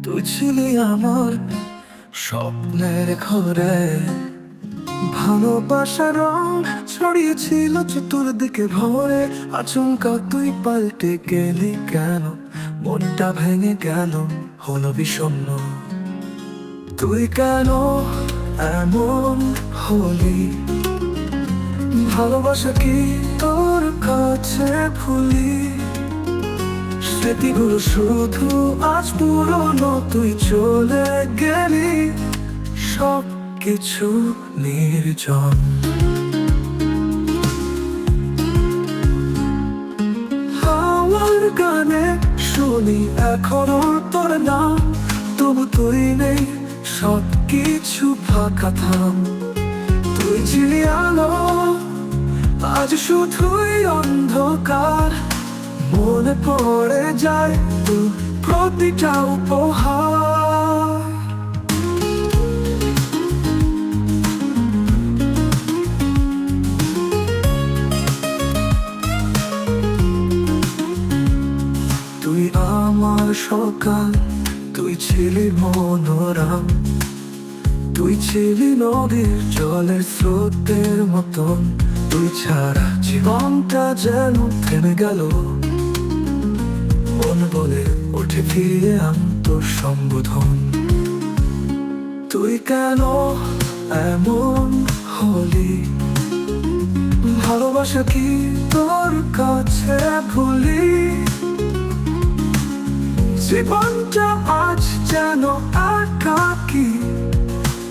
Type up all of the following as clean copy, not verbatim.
তুই ছিলি আমার স্বপ্নের ঘরে, ভালোবাসার রং ছড়িয়েছিল চতুর্দিকে ভরে। আচমকা তুই পাল্টে গেলি কেন, মনটা ভেঙে গেল, হলো বিষণ্ণ। তুই কেন এমন হলি, ভালোবাসা কি তোর কাছে ভুলি? স্মৃতিগুলো শুধু আজ পুরনো, তুই চলে গেলি, সব কিছু নির্জন। আমার গানে শুনি এখনো তোর নাম, তবু তুই নেই, সব কিছু ফাঁকা থাম। তুই ছিলি আলো, আজ শুধুই অন্ধকার। মনে পড়ে যায় তোর প্রতিটা উপহার। তুই আমার সকাল, তুই ছিলি মনোরম, তুই ছিলি নদীর জলের স্রোতের মতন। তুই ছাড়া জীবনটা যেন থেমে গেল, মন বলে ওঠে ফিরে আত্মসম্বোধন। তুই কেন এমন হলি, ভালোবাসা কি তোর কাছে ভুলি? জীবনটা আজ যেন একাকী,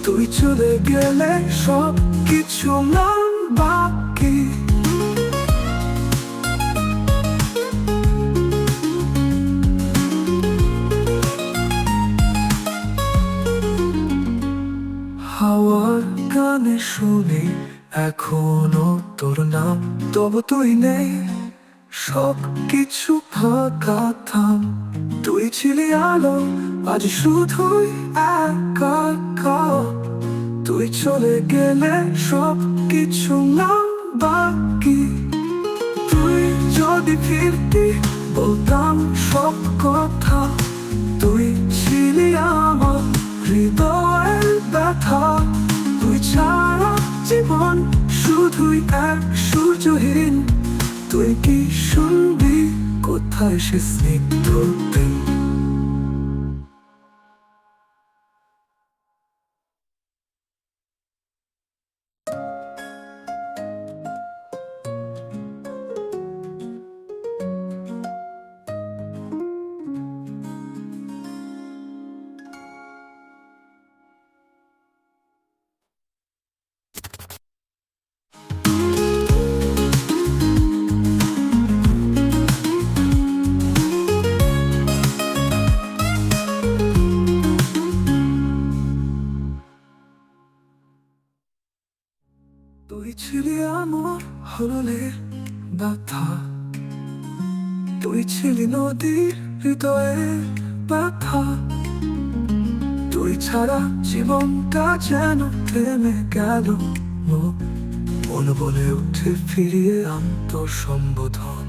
তুই চলে গেলে সব কিছু নাম বাকি। হাওয়ার গানে শুনি এখনো তোর নাম, তবু তুই নেই, সব কিছু ফাঁকা থাম। তুই ছিলি আলো, আজ শুধুই একা। তুই চলে গেলে সব কিছু নাম বাকি। তুই যদি ফিরতি বলতাম সব কথা, তুই ছিলি আমার হৃদয়ের ব্যথা। তুই ছাড়া জীবন শুধুই এক সূর্যহীন। তুই কি শুনবি কোথায় সে স্নিগ্ধ দিন? তুই ছিলি আমার হরলের ব্যথা, তুই ছিলি নদীর হৃদয়ের ব্যথা। তুই ছাড়া জীবনটা যেন থেমে গেল, মন বলে উঠে ফিরিয়ে আত্মসম্বোধন।